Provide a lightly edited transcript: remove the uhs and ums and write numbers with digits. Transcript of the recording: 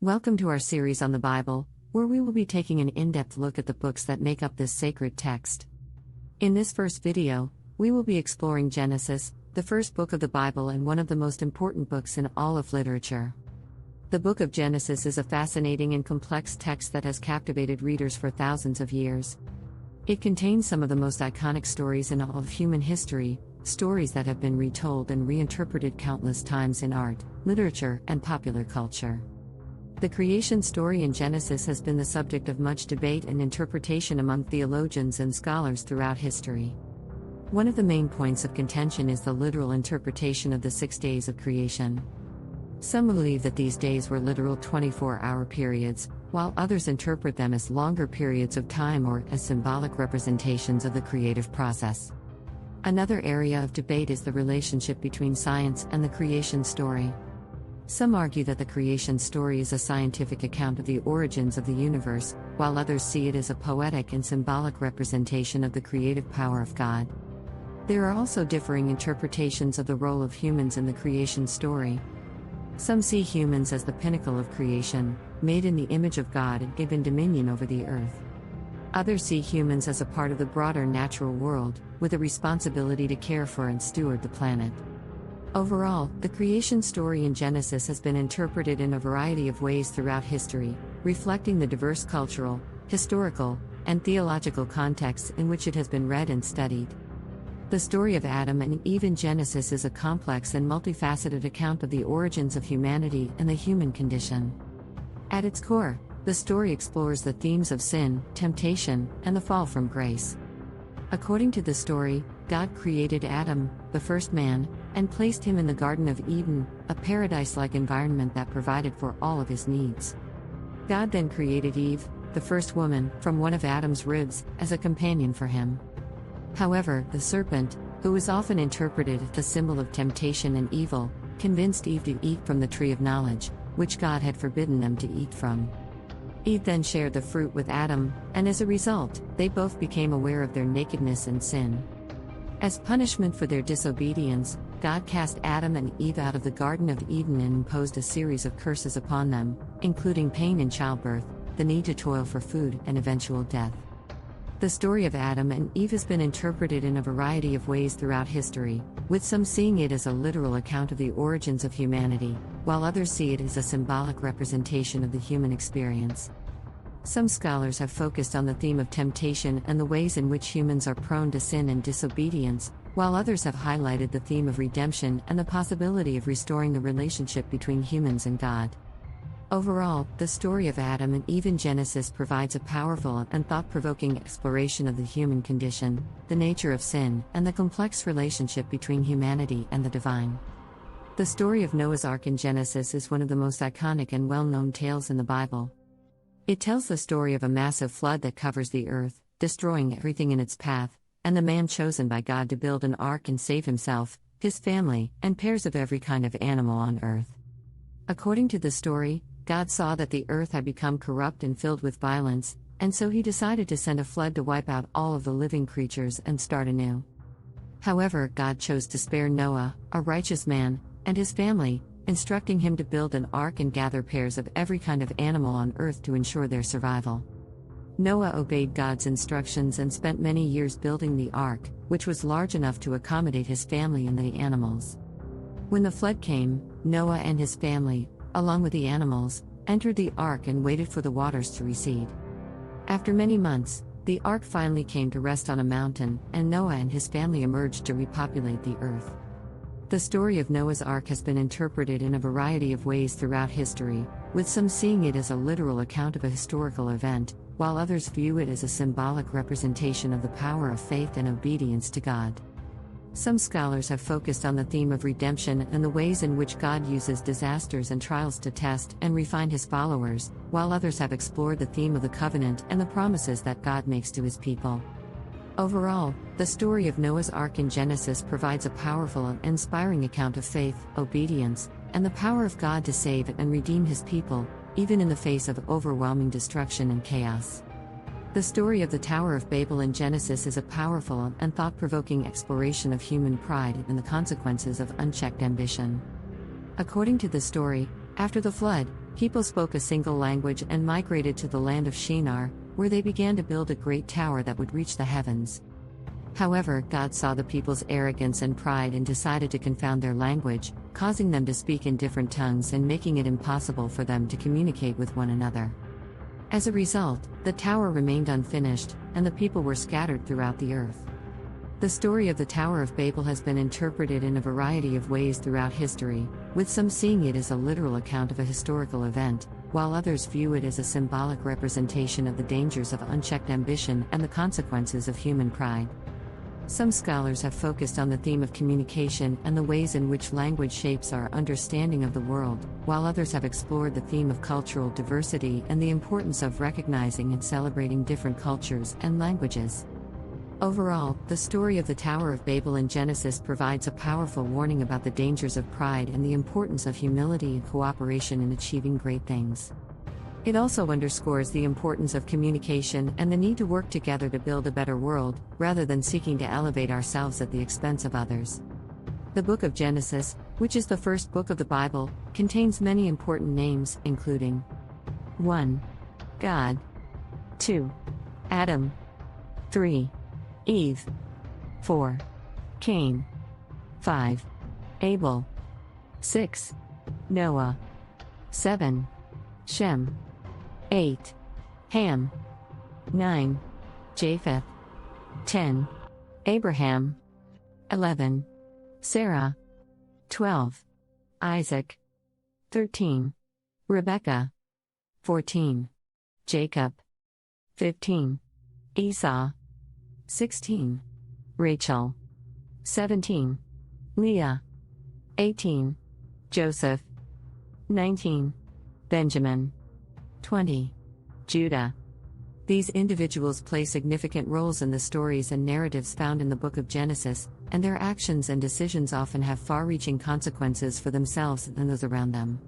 Welcome to our series on the Bible, where we will be taking an in-depth look at the books that make up this sacred text. In this first video, we will be exploring Genesis, the first book of the Bible and one of the most important books in all of literature. The book of Genesis is a fascinating and complex text that has captivated readers for thousands of years. It contains some of the most iconic stories in all of human history, stories that have been retold and reinterpreted countless times in art, literature, and popular culture. The creation story in Genesis has been the subject of much debate and interpretation among theologians and scholars throughout history. One of the main points of contention is the literal interpretation of the 6 days of creation. Some believe that these days were literal 24-hour periods, while others interpret them as longer periods of time or as symbolic representations of the creative process. Another area of debate is the relationship between science and the creation story. Some argue that the creation story is a scientific account of the origins of the universe, while others see it as a poetic and symbolic representation of the creative power of God. There are also differing interpretations of the role of humans in the creation story. Some see humans as the pinnacle of creation, made in the image of God and given dominion over the earth. Others see humans as a part of the broader natural world, with a responsibility to care for and steward the planet. Overall, the creation story in Genesis has been interpreted in a variety of ways throughout history, reflecting the diverse cultural, historical, and theological contexts in which it has been read and studied. The story of Adam and Eve in Genesis is a complex and multifaceted account of the origins of humanity and the human condition. At its core, the story explores the themes of sin, temptation, and the fall from grace. According to the story, God created Adam, the first man, and placed him in the Garden of Eden, a paradise-like environment that provided for all of his needs. God then created Eve, the first woman, from one of Adam's ribs, as a companion for him. However, the serpent, who is often interpreted as the symbol of temptation and evil, convinced Eve to eat from the tree of knowledge, which God had forbidden them to eat from. Eve then shared the fruit with Adam, and as a result, they both became aware of their nakedness and sin. As punishment for their disobedience, God cast Adam and Eve out of the Garden of Eden and imposed a series of curses upon them, including pain in childbirth, the need to toil for food, and eventual death. The story of Adam and Eve has been interpreted in a variety of ways throughout history, with some seeing it as a literal account of the origins of humanity, while others see it as a symbolic representation of the human experience. Some scholars have focused on the theme of temptation and the ways in which humans are prone to sin and disobedience, while others have highlighted the theme of redemption and the possibility of restoring the relationship between humans and God. Overall, the story of Adam and Eve in Genesis provides a powerful and thought-provoking exploration of the human condition, the nature of sin, and the complex relationship between humanity and the divine. The story of Noah's Ark in Genesis is one of the most iconic and well-known tales in the Bible. It tells the story of a massive flood that covers the earth, destroying everything in its path, and the man chosen by God to build an ark and save himself, his family, and pairs of every kind of animal on earth. According to the story, God saw that the earth had become corrupt and filled with violence, and so he decided to send a flood to wipe out all of the living creatures and start anew. However, God chose to spare Noah, a righteous man, and his family, instructing him to build an ark and gather pairs of every kind of animal on earth to ensure their survival. Noah obeyed God's instructions and spent many years building the ark, which was large enough to accommodate his family and the animals. When the flood came, Noah and his family, along with the animals, entered the ark and waited for the waters to recede. After many months, the ark finally came to rest on a mountain, and Noah and his family emerged to repopulate the earth. The story of Noah's Ark has been interpreted in a variety of ways throughout history, with some seeing it as a literal account of a historical event, while others view it as a symbolic representation of the power of faith and obedience to God. Some scholars have focused on the theme of redemption and the ways in which God uses disasters and trials to test and refine his followers, while others have explored the theme of the covenant and the promises that God makes to his people. Overall, the story of Noah's Ark in Genesis provides a powerful and inspiring account of faith, obedience, and the power of God to save and redeem his people, even in the face of overwhelming destruction and chaos. The story of the Tower of Babel in Genesis is a powerful and thought-provoking exploration of human pride and the consequences of unchecked ambition. According to the story, after the flood, People spoke a single language and migrated to the land of Shinar, where they began to build a great tower that would reach the heavens. However, God saw the people's arrogance and pride and decided to confound their language, causing them to speak in different tongues and making it impossible for them to communicate with one another. As a result, the tower remained unfinished, and the people were scattered throughout the earth. The story of the Tower of Babel has been interpreted in a variety of ways throughout history, with some seeing it as a literal account of a historical event, while others view it as a symbolic representation of the dangers of unchecked ambition and the consequences of human pride. Some scholars have focused on the theme of communication and the ways in which language shapes our understanding of the world, while others have explored the theme of cultural diversity and the importance of recognizing and celebrating different cultures and languages. Overall, the story of the Tower of Babel in Genesis provides a powerful warning about the dangers of pride and the importance of humility and cooperation in achieving great things. It also underscores the importance of communication and the need to work together to build a better world, rather than seeking to elevate ourselves at the expense of others. The book of Genesis, which is the first book of the Bible, contains many important names, including 1. God. 2. Adam. 3. Eve. 4. Cain. 5. Abel. 6. Noah. 7. Shem. 8. Ham. 9. Japheth. 10. Abraham. 11. Sarah. 12. Isaac. 13. Rebekah. 14. Jacob. 15. Esau. 16. Rachel. 17. Leah. 18. Joseph. 19. Benjamin. 20. Judah. These individuals play significant roles in the stories and narratives found in the book of Genesis, and their actions and decisions often have far-reaching consequences for themselves and those around them.